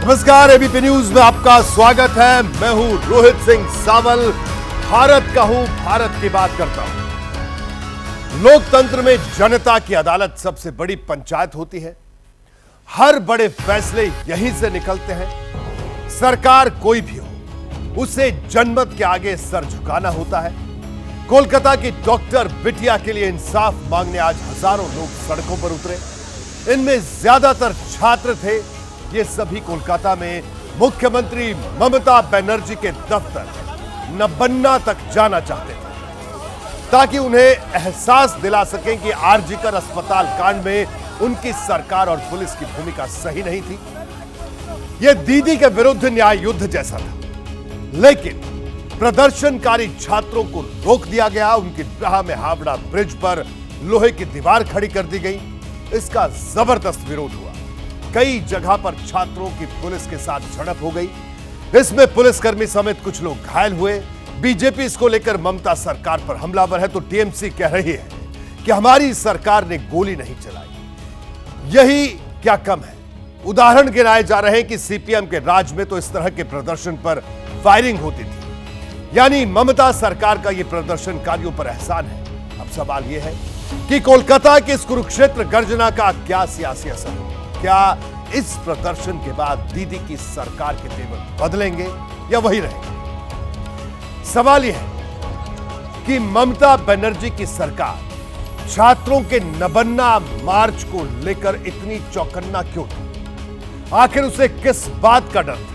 नमस्कार, ABP news में आपका स्वागत है। मैं हूं रोहित सिंह सावल। भारत का हूं, भारत की बात करता हूं। लोकतंत्र में जनता की अदालत सबसे बड़ी पंचायत होती है। हर बड़े फैसले यहीं से निकलते हैं। सरकार कोई भी हो, उसे जनमत के आगे सर झुकाना होता है। कोलकाता की डॉक्टर बिटिया के लिए इंसाफ मांगने आज हजारों लोग सड़कों पर उतरे। इनमें ज्यादातर छात्र थे। ये सभी कोलकाता में मुख्यमंत्री ममता बनर्जी के दफ्तर नबन्ना तक जाना चाहते थे, ताकि उन्हें एहसास दिला सकें कि आरजीकर अस्पताल कांड में उनकी सरकार और पुलिस की भूमिका सही नहीं थी। यह दीदी के विरुद्ध न्याय युद्ध जैसा था, लेकिन प्रदर्शनकारी छात्रों को रोक दिया गया। उनकी राह में हावड़ा ब्रिज पर लोहे की दीवार खड़ी कर दी गई। इसका जबरदस्त विरोध हुआ। कई जगह पर छात्रों की पुलिस के साथ झड़प हो गई। इसमें पुलिसकर्मी समेत कुछ लोग घायल हुए। बीजेपी इसको लेकर ममता सरकार पर हमलावर है, तो टीएमसी कह रही है कि हमारी सरकार ने गोली नहीं चलाई। यही क्या कम है? उदाहरण गिनाए जा रहे हैं कि सीपीएम के राज में तो इस तरह के प्रदर्शन पर फायरिंग होती थी। यानी ममता सरकार का यह प्रदर्शनकारियों पर एहसान है। अब सवाल यह है कि कोलकाता के इस कुरुक्षेत्र गर्जना का क्या सियासी असर होगा? क्या इस प्रदर्शन के बाद दीदी की सरकार के तेवर बदलेंगे या वही रहेंगे? सवाल यह है कि ममता बनर्जी की सरकार छात्रों के नबन्ना मार्च को लेकर इतनी चौकन्ना क्यों थी? आखिर उसे किस बात का डर था?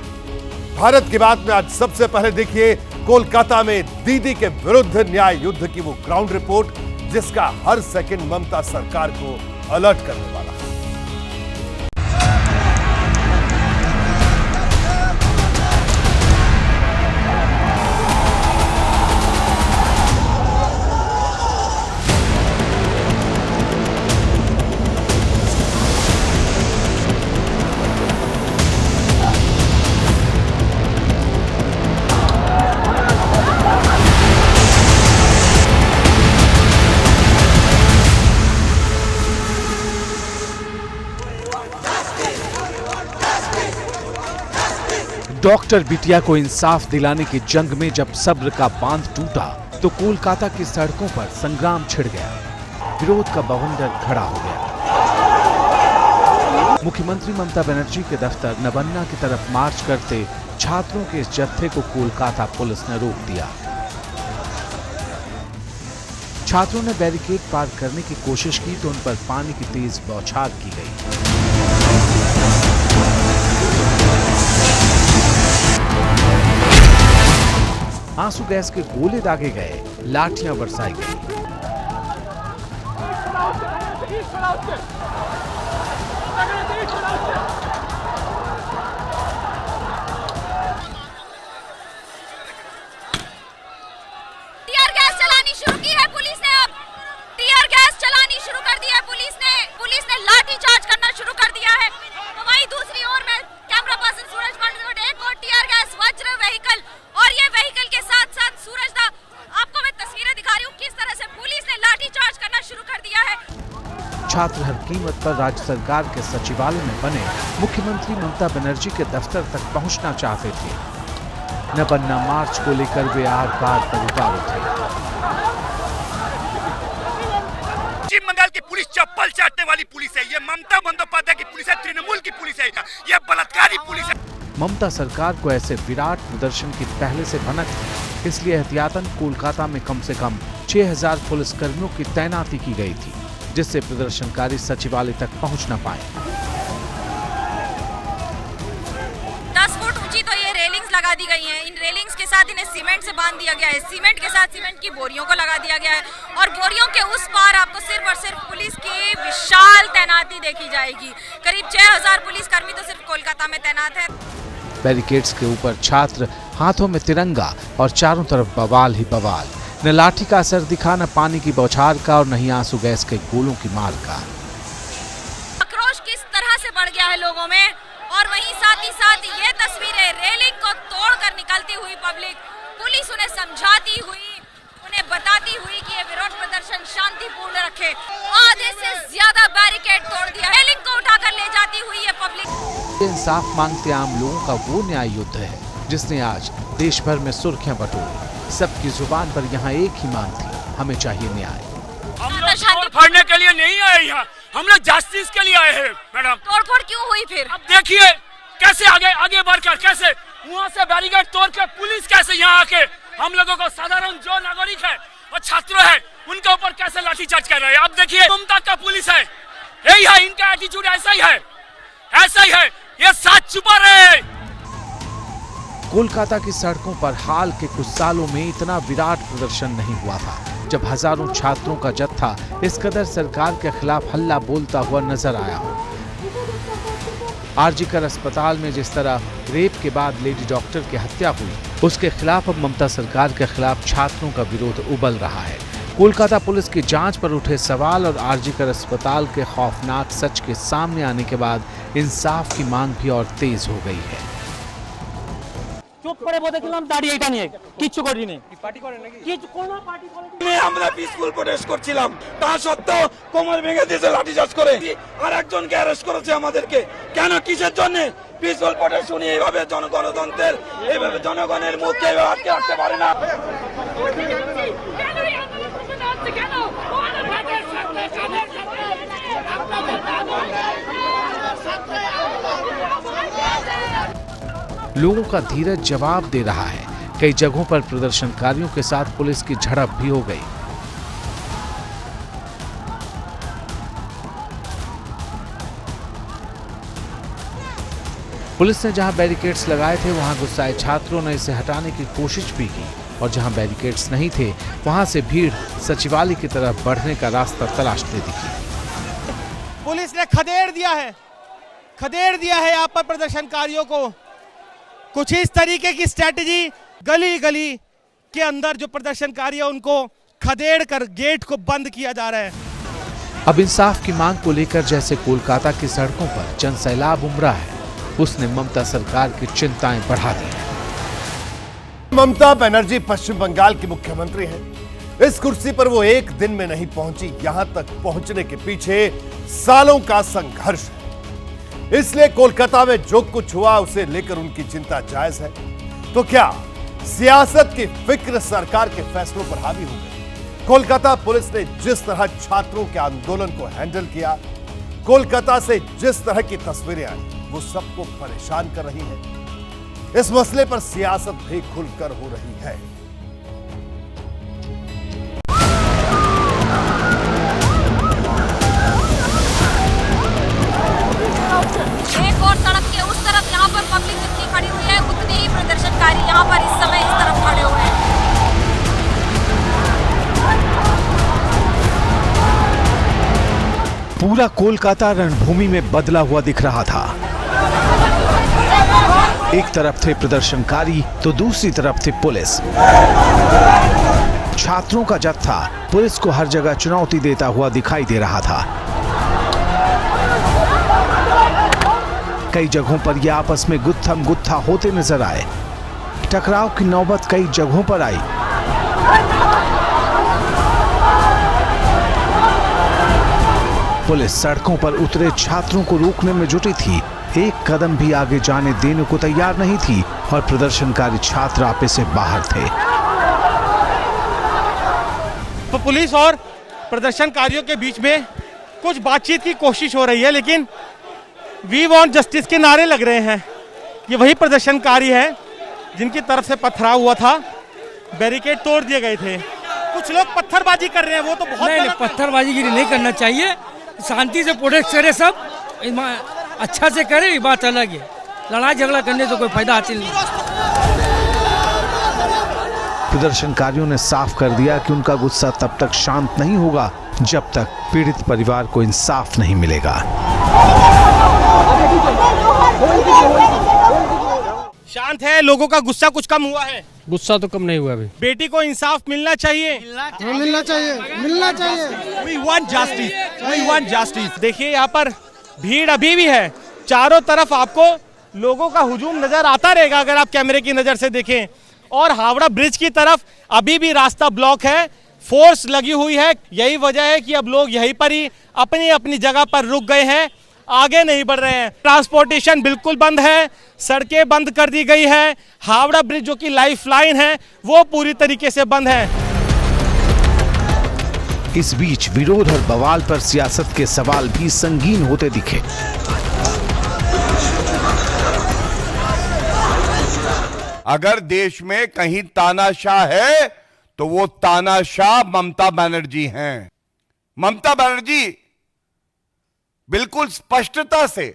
भारत की बात में आज सबसे पहले देखिए कोलकाता में दीदी के विरुद्ध न्याय युद्ध की वो ग्राउंड रिपोर्ट, जिसका हर सेकंड ममता सरकार को अलर्ट करने वाला है। डॉक्टर बिटिया को इंसाफ दिलाने की जंग में जब सब्र का बांध टूटा, तो कोलकाता की सड़कों पर संग्राम छिड़ गया। विरोध का बवंडर खड़ा हो गया। मुख्यमंत्री ममता बनर्जी के दफ्तर नबन्ना की तरफ मार्च करते छात्रों के इस जत्थे को कोलकाता पुलिस ने रोक दिया। छात्रों ने बैरिकेड पार करने की कोशिश की तो उन पर पानी की तेज बौछार की गई। आंसू गैस के गोले दागे गए, लाठियां बरसाई गई। टीयर गैस चलानी शुरू की है पुलिस ने। अब टीयर गैस चलानी शुरू कर दी है पुलिस ने लाठी चार्ज करना शुरू कर दिया है। तो वहीं दूसरी ओर में कैमरा पर्सन सूरज पांडे, एक और टीयर गैस वज्र व्हीकल, और ये व्हीकल के साथ साथ सूरज दा, आपको मैं तस्वीरें दिखा रही हूँ किस तरह से पुलिस ने लाठी चार्ज करना शुरू कर दिया है। छात्र हर कीमत पर राज्य सरकार के सचिवालय में बने मुख्यमंत्री ममता बनर्जी के दफ्तर तक पहुंचना चाहते थे। नबन्ना मार्च को लेकर वे आर पार पर उतारू थे। पश्चिम बंगाल की पुलिस चप्पल चाटने वाली पुलिस है। ये ममता बंदोपाध्याय की पुलिस है, तृणमूल की पुलिस है, ये बलात्कारी पुलिस है। ममता सरकार को ऐसे विराट प्रदर्शन की पहले से भनक थी, इसलिए एहतियातन कोलकाता में कम से कम 6000 पुलिसकर्मियों की तैनाती की गई थी, जिससे प्रदर्शनकारी सचिवालय तक पहुंच न पाए। 10 फुट ऊंची तो ये रेलिंग्स लगा दी गई हैं। इन रेलिंग्स के साथ इन्हें सीमेंट से बांध दिया गया है। सीमेंट के साथ सीमेंट की बोरियों को लगा दिया गया है, और बोरियों के उस पार आपको सिर्फ और सिर्फ पुलिस की विशाल तैनाती देखी जाएगी। करीब 6000 पुलिसकर्मी तो सिर्फ कोलकाता में तैनात है। बैरिकेड्स के ऊपर छात्र, हाथों में तिरंगा और चारों तरफ बवाल ही बवाल। न लाठी का असर दिखा, न पानी की बौछार का, और न ही आंसू गैस के गोलों की मार का। आक्रोश किस तरह से बढ़ गया है लोगों में, और वहीं साथ ही साथ ये तस्वीरें रेलिंग को तोड़कर निकलती हुई पब्लिक, पुलिस उन्हें समझाती हुई, उन्हें बताती हुई कि ये विरोध प्रदर्शन शांतिपूर्ण रखे। आधे से ज्यादा बैरिकेड तोड़ दिया। रेलिंग को उठाकर ले जाती हुई ये पब्लिक। इंसाफ मांगते आम लोगों का वो न्याय युद्ध है जिसने आज देश भर में सुर्खियां बटोरी। सबकी जुबान पर यहाँ एक ही मांग थी, हमें चाहिए न्याय। हम लोग तोड़ फाड़ने के लिए नहीं आए यहाँ, हम लोग जस्टिस के लिए आए हैं मैडम। तोड़फोड़ क्यों हुई फिर? अब देखिए कैसे आगे बढ़कर कैसे वहाँ से बैरिकेड तोड़ के पुलिस कैसे यहाँ आके हम लोगों को साधारण जो नागरिक है और छात्र है उनके ऊपर कैसे लाठीचार्ज कर रहे हैं। अब देखिए ममता का पुलिस है, यही है इनका एटीट्यूड, ऐसा ही है, ये साथ छुपा रहे हैं। कोलकाता की सड़कों पर हाल के कुछ सालों में इतना विराट प्रदर्शन नहीं हुआ था जब हजारों छात्रों का जत्था इस कदर सरकार के खिलाफ हल्ला बोलता हुआ नजर आया हो। आरजीकर अस्पताल में जिस तरह रेप के बाद लेडी डॉक्टर की हत्या हुई, उसके खिलाफ अब ममता सरकार के खिलाफ छात्रों का विरोध उबल रहा है। कोलकाता पुलिस की जांच पर उठे सवाल और आरजीकर अस्पताल के खौफनाक सच के सामने आने के बाद इंसाफ की मांग भी और तेज हो गई है। চুপ করে বসেছিলাম দাঁড়িয়ে, এটা নিয়ে কিচ্ছু করিনি। পার্টি করে নাকি? কিছু কোনো পার্টি করেনি। আমরা পিসফুল প্রোটেস্ট করছিলাম, তা সত্ত্বেও কোমর ভেঙে দিয়েছে লাঠিচার্জ করে, আর একজনকে অ্যারেস্ট করেছে আমাদেরকে। কেন, কিসের জন্য? পিসফুল প্রোটেস্ট শুনি এইভাবে গণতন্ত্রের, এইভাবে জনগণের মুখকে এইভাবে আটকে রাখতে পারে না। लोगों का धीरज जवाब दे रहा है। कई जगहों पर प्रदर्शनकारियों के साथ पुलिस की झड़प भी हो गई। पुलिस ने जहां बैरिकेड्स लगाए थे वहां गुस्साए छात्रों ने इसे हटाने की कोशिश भी की और जहां बैरिकेड्स नहीं थे वहां से भीड़ सचिवालय की तरफ बढ़ने का रास्ता तलाशते दिखी। पुलिस ने खदेड़ दिया है यहाँ पर प्रदर्शनकारियों को। कुछ इस तरीके की स्ट्रैटेजी, गली गली के अंदर जो प्रदर्शनकारी है उनको खदेड़ कर गेट को बंद किया जा रहा है। अब इंसाफ की मांग को लेकर जैसे कोलकाता की सड़कों पर जनसैलाब उमड़ा है, उसने ममता सरकार की चिंताएं बढ़ा दी हैं। ममता बनर्जी पश्चिम बंगाल की मुख्यमंत्री हैं। इस कुर्सी पर वो एक दिन में नहीं पहुंची, यहां तक पहुंचने के पीछे सालों का संघर्ष है। इसलिए कोलकाता में जो कुछ हुआ उसे लेकर उनकी चिंता जायज है। तो क्या सियासत की फिक्र सरकार के फैसलों पर हावी हो गई? कोलकाता पुलिस ने जिस तरह छात्रों के आंदोलन को हैंडल किया, कोलकाता से जिस तरह की तस्वीरें आई, वो सबको परेशान कर रही है। इस मसले पर सियासत भी खुलकर हो रही है। एक और सड़क के उस तरफ यहाँ पर पब्लिक जितनी खड़ी हुई है उतने ही प्रदर्शनकारी यहाँ पर इस समय इस तरफ खड़े हुए हैं। पूरा कोलकाता रणभूमि में बदला हुआ दिख रहा था। एक तरफ थे प्रदर्शनकारी तो दूसरी तरफ थी पुलिस। छात्रों का जत्था पुलिस को हर जगह चुनौती देता हुआ दिखाई दे रहा था। कई जगहों पर यह आपस में गुत्थम गुत्था होते नजर आए। टकराव की नौबत कई जगहों पर आई। पुलिस सड़कों पर उतरे छात्रों को रोकने में जुटी थी, एक कदम भी आगे जाने देने को तैयार नहीं थी और प्रदर्शनकारी छात्र आपे से बाहर थे। तो पुलिस और प्रदर्शनकारियों के बीच में कुछ बातचीत की कोशिश हो रही है, लेकिन वी वांट जस्टिस के नारे लग रहे हैं। ये वही प्रदर्शनकारी है जिनकी तरफ से पथराव हुआ था, बैरिकेड तोड़ दिए गए थे। कुछ लोग पत्थरबाजी कर रहे हैं, वो तो बहुत नहीं, पत्थरबाजीगिरी नहीं करना चाहिए, शांति से प्रोटेस्ट करे, सब अच्छा से करे, ये बात अलग है। लड़ाई झगड़ा करने से कोई फायदा हासिल नहीं। प्रदर्शनकारियों ने साफ कर दिया कि उनका गुस्सा तब तक शांत नहीं होगा जब तक पीड़ित परिवार को इंसाफ नहीं मिलेगा। शांत है, लोगों का गुस्सा कुछ कम हुआ है। गुस्सा तो कम नहीं हुआ अभी। बेटी को इंसाफ मिलना चाहिए, मिलना चाहिए। We want justice, we want justice। देखिए यहाँ पर भीड़ अभी भी है, चारों तरफ आपको लोगों का हुजूम नजर आता रहेगा अगर आप कैमरे की नजर से देखें। और हावड़ा ब्रिज की तरफ अभी भी रास्ता ब्लॉक है, फोर्स लगी हुई है। यही वजह है कि अब लोग यहीं पर ही अपनी अपनी जगह पर रुक गए हैं आगे नहीं बढ़ रहे हैं। ट्रांसपोर्टेशन बिल्कुल बंद है, सड़कें बंद कर दी गई है, हावड़ा ब्रिज जो कि लाइफलाइन है वो पूरी तरीके से बंद है। इस बीच विरोध और बवाल पर सियासत के सवाल भी संगीन होते दिखे। अगर देश में कहीं तानाशाह है तो वो तानाशाह ममता बनर्जी हैं। ममता बनर्जी बिल्कुल स्पष्टता से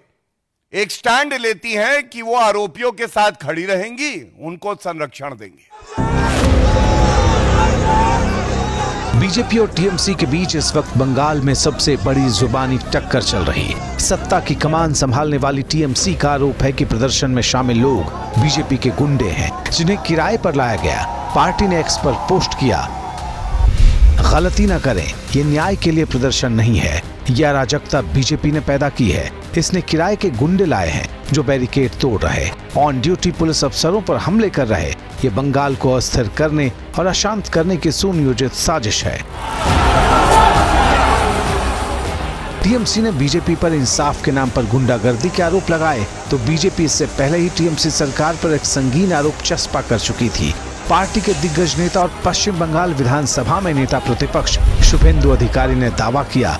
एक स्टैंड लेती हैं कि वो आरोपियों के साथ खड़ी रहेंगी, उनको संरक्षण देंगी। बीजेपी और टीएमसी के बीच इस वक्त बंगाल में सबसे बड़ी जुबानी टक्कर चल रही है। सत्ता की कमान संभालने वाली टीएमसी का आरोप है कि प्रदर्शन में शामिल लोग बीजेपी के गुंडे हैं, जिन्हें किराए पर लाया गया। पार्टी ने एक्स पर पोस्ट किया, गलती न करें, ये न्याय के लिए प्रदर्शन नहीं है, यह अराजकता बीजेपी ने पैदा की है। इसने किराए के गुंडे लाए हैं जो बैरिकेड तोड़ रहे, ऑन ड्यूटी पुलिस अफसरों पर हमले कर रहे। ये बंगाल को अस्थिर करने और अशांत करने की सुनियोजित साजिश है। टीएमसी ने बीजेपी पर इंसाफ के नाम पर गुंडागर्दी के आरोप लगाए तो बीजेपी इससे पहले ही टीएमसी सरकार पर एक संगीन आरोप चस्पा कर चुकी थी। पार्टी के दिग्गज नेता और पश्चिम बंगाल विधानसभा में नेता प्रतिपक्ष शुभेंदु अधिकारी ने दावा किया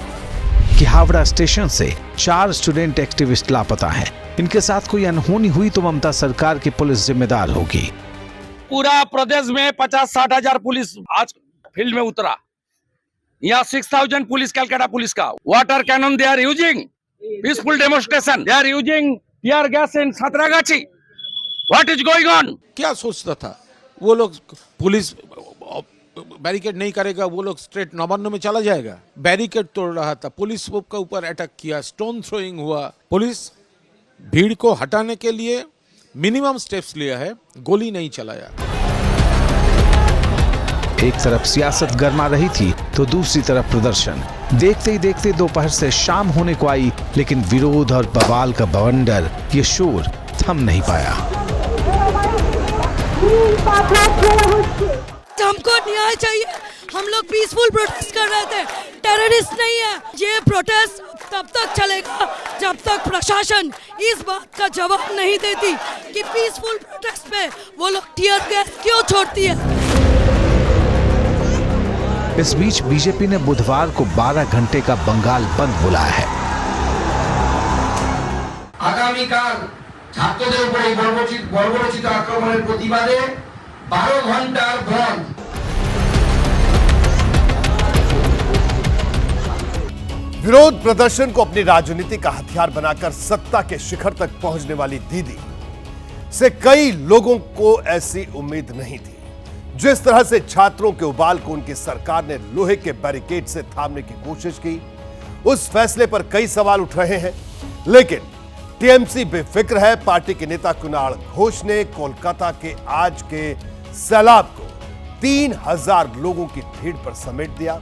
कि हावड़ा स्टेशन से 4 स्टूडेंट एक्टिविस्ट लापता हैं। इनके साथ कोई अनहोनी हुई तो ममता सरकार की पुलिस जिम्मेदार होगी। पूरा प्रदेश में 50-60 हजार पुलिस आज फील्ड में उतरा। यहाँ 6000 पुलिस कलकत्ता पुलिस का water cannon they are using, peaceful demonstration they are using, tear gas in Santragachi. What is going on? क्या सोचता था वो लोग? पुलिस बैरिकेड नहीं करेगा, वो लोग स्ट्रेट नवान्न में चला जाएगा। बैरिकेड तोड़ रहा था, पुलिस के ऊपर अटैक किया, स्टोन थ्रोइंग हुआ। पुलिस भीड़ को हटाने के लिए मिनिमम स्टेप्स लिया है, गोली नहीं चलाया। एक तरफ सियासत गर्मा रही थी तो दूसरी तरफ प्रदर्शन। देखते ही देखते दोपहर से शाम होने को आई, लेकिन विरोध और बवाल का बवंडर, ये शोर थम नहीं पाया। हमको न्याय चाहिए। हम लोग पीसफुल प्रोटेस्ट कर रहे थे, टेररिस्ट नहीं है। ये प्रोटेस्ट तब तक चलेगा जब तक प्रशासन इस बात का जवाब नहीं देती कि पीसफुल प्रोटेस्ट पे वो लोग टीयर गैस क्यों छोड़ती है। इस बीच बीजेपी ने बुधवार को 12 घंटे का बंगाल बंद बुलाया है। आगामीकाल ছাত্রদের উপরে বর্বরোচিত আক্রমণের প্রতিবাদে 12 ঘন্টার বন্ধ। विरोध प्रदर्शन को अपनी राजनीति का हथियार बनाकर सत्ता के शिखर तक पहुंचने वाली दीदी से कई लोगों को ऐसी उम्मीद नहीं थी। जिस तरह से छात्रों के उबाल को उनकी सरकार ने लोहे के बैरिकेड से थामने की कोशिश की, उस फैसले पर कई सवाल उठ रहे हैं। लेकिन टीएमसी बेफिक्र है। पार्टी के नेता कुणाल घोष ने कोलकाता के आज के सैलाब को 3000 लोगों की भीड़ पर समेट दिया।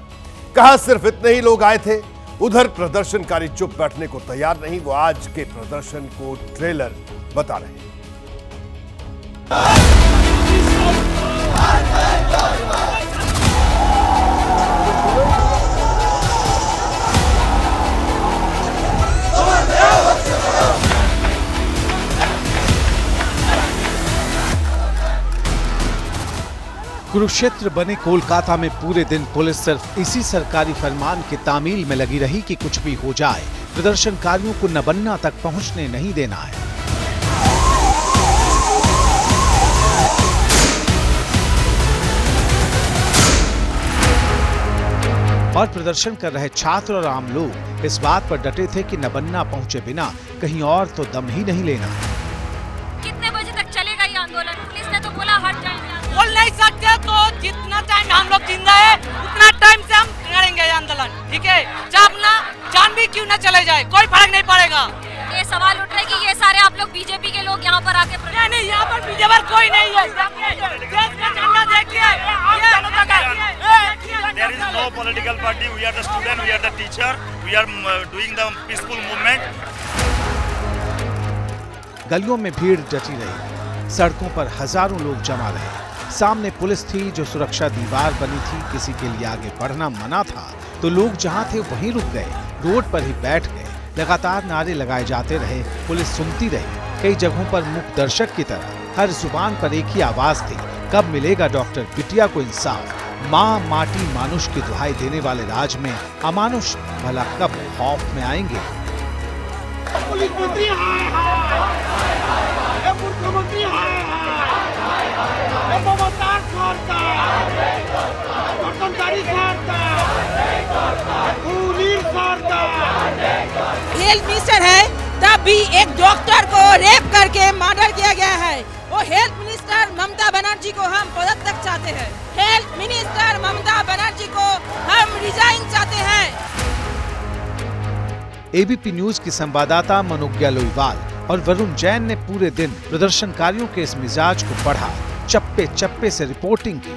कहा सिर्फ इतने ही लोग आए थे। उधर प्रदर्शनकारी चुप बैठने को तैयार नहीं, वो आज के प्रदर्शन को ट्रेलर बता रहे हैं। कुरुक्षेत्र बने कोलकाता में पूरे दिन पुलिस सिर्फ इसी सरकारी फरमान के तामील में लगी रही कि कुछ भी हो जाए, प्रदर्शनकारियों को नबन्ना तक पहुंचने नहीं देना है। और प्रदर्शन कर रहे छात्र और आम लोग इस बात पर डटे थे कि नबन्ना पहुंचे बिना कहीं और तो दम ही नहीं लेना। कितने बजे तक चलेगा ये आंदोलन? पुलिस ने तो बोला हट जाएंगे। बोल नहीं सकते तो जितना टाइम हम लोग जिंदा है उतना टाइम से हम करेंगे आंदोलन, ठीक है? जब ना जान भी क्यों ना चले जाए, कोई फर्क नहीं पड़ेगा। ये सवाल उठ रहा है कि ये सारे आप लोग बीजेपी के लोग यहाँ पर आके नहीं, यहाँ पर बीजेपी कोई नहीं है। देश का झंडा देखिए, There is no political party. We are the student, we are the teacher. We are doing the peaceful movement. गलियों में भीड़ डटी रही, सड़कों पर हजारों लोग जमा रहे। सामने पुलिस थी जो सुरक्षा दीवार बनी थी। किसी के लिए आगे बढ़ना मना था तो लोग जहां थे वहीं रुक गए, रोड पर ही बैठ गए। लगातार नारे लगाए जाते रहे, पुलिस सुनती रही। कई जगहों पर मूक दर्शक की तरह हर जुबान पर एक ही आवाज थी, कब मिलेगा डॉक्टर बिटिया को इंसाफ। माँ माटी मानुष की दुहाई देने वाले राज में अमानुष भला कब खौफ में आएंगे। पुलिस मंत्री मुख्यमंत्री हेल्थ मिनिस्टर है तब भी एक डॉक्टर को रेप करके मर्डर किया गया है। वो हेल्थ मिनिस्टर ममता बनर्जी को हम पद तक चाहते हैं। हेल्थ मिनिस्टर ममता बनर्जी को हम रिजाइन चाहते हैं। एबीपी न्यूज की संवाददाता मनोज्ञा लोईवाल और वरुण जैन ने पूरे दिन प्रदर्शनकारियों के इस मिजाज को पढ़ा, चप्पे चप्पे से रिपोर्टिंग की।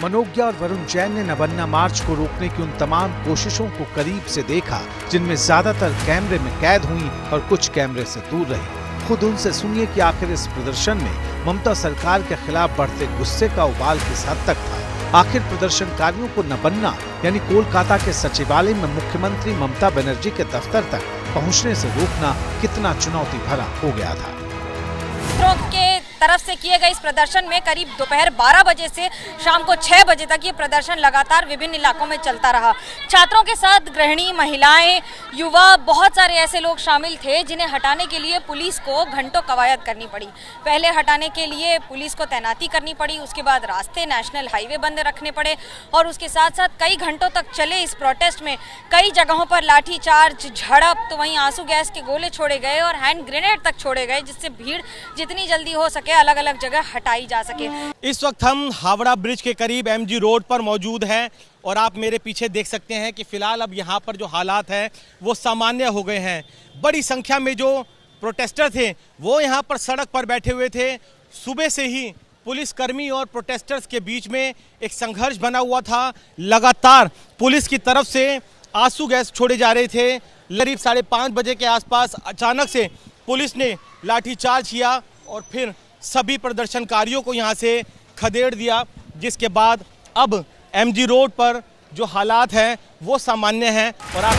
मनोज्ञा और वरुण जैन ने नबन्ना मार्च को रोकने की उन तमाम कोशिशों को करीब से देखा जिनमें ज्यादातर कैमरे में कैद हुई और कुछ कैमरे से दूर रही। खुद उनसे सुनिए कि आखिर इस प्रदर्शन में ममता सरकार के खिलाफ बढ़ते गुस्से का उबाल किस हद तक था। आखिर प्रदर्शनकारियों को नबन्ना यानी कोलकाता के सचिवालय में मुख्यमंत्री ममता बनर्जी के दफ्तर तक पहुंचने से रोकना कितना चुनौती भरा हो गया था। के तरफ से किए गए इस प्रदर्शन में करीब दोपहर 12 बजे से शाम को 6 बजे तक ये प्रदर्शन लगातार विभिन्न इलाकों में चलता रहा। छात्रों के साथ गृहिणी, महिलाएं, युवा, बहुत सारे ऐसे लोग शामिल थे जिन्हें हटाने के लिए पुलिस को घंटों कवायद करनी पड़ी। पहले हटाने के लिए पुलिस को तैनाती करनी पड़ी, उसके बाद रास्ते, नेशनल हाईवे बंद रखने पड़े और उसके साथ साथ कई घंटों तक चले इस प्रोटेस्ट में कई जगहों पर लाठीचार्ज, झड़प, तो वहीं आंसू गैस के गोले छोड़े गए और हैंड ग्रेनेड तक छोड़े गए, जिससे भीड़ जितनी जल्दी हो सके अलग अलग जगह हटाई जा सके। इस वक्त हम हावड़ा ब्रिज के करीब एमजी रोड पर मौजूद हैं और आप मेरे पीछे देख सकते हैं कि फिलहाल अब यहाँ पर जो हालात हैं वो सामान्य हो गए हैं। बड़ी संख्या में जो प्रोटेस्टर थे वो यहाँ पर सड़क पर बैठे हुए थे। सुबह से ही पुलिसकर्मी और प्रोटेस्टर्स के बीच में एक संघर्ष बना हुआ था। लगातार पुलिस की तरफ से आंसू गैस छोड़े जा रहे थे। करीब 5:30 बजे के आसपास अचानक से पुलिस ने लाठीचार्ज किया और फिर सभी प्रदर्शनकारियों को यहां से खदेड़ दिया, जिसके बाद अब एमजी रोड पर जो हालात हैं वो सामान्य हैं। और आप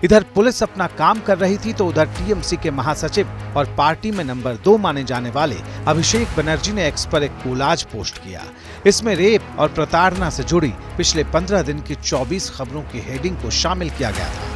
इधर पुलिस अपना काम कर रही थी तो उधर टीएमसी के महासचिव और पार्टी में नंबर 2 माने जाने वाले अभिषेक बनर्जी ने एक्स पर एक कोलाज पोस्ट किया। इसमें रेप और प्रताड़ना से जुड़ी पिछले 15 दिन की 24 खबरों की हेडिंग को शामिल किया गया था।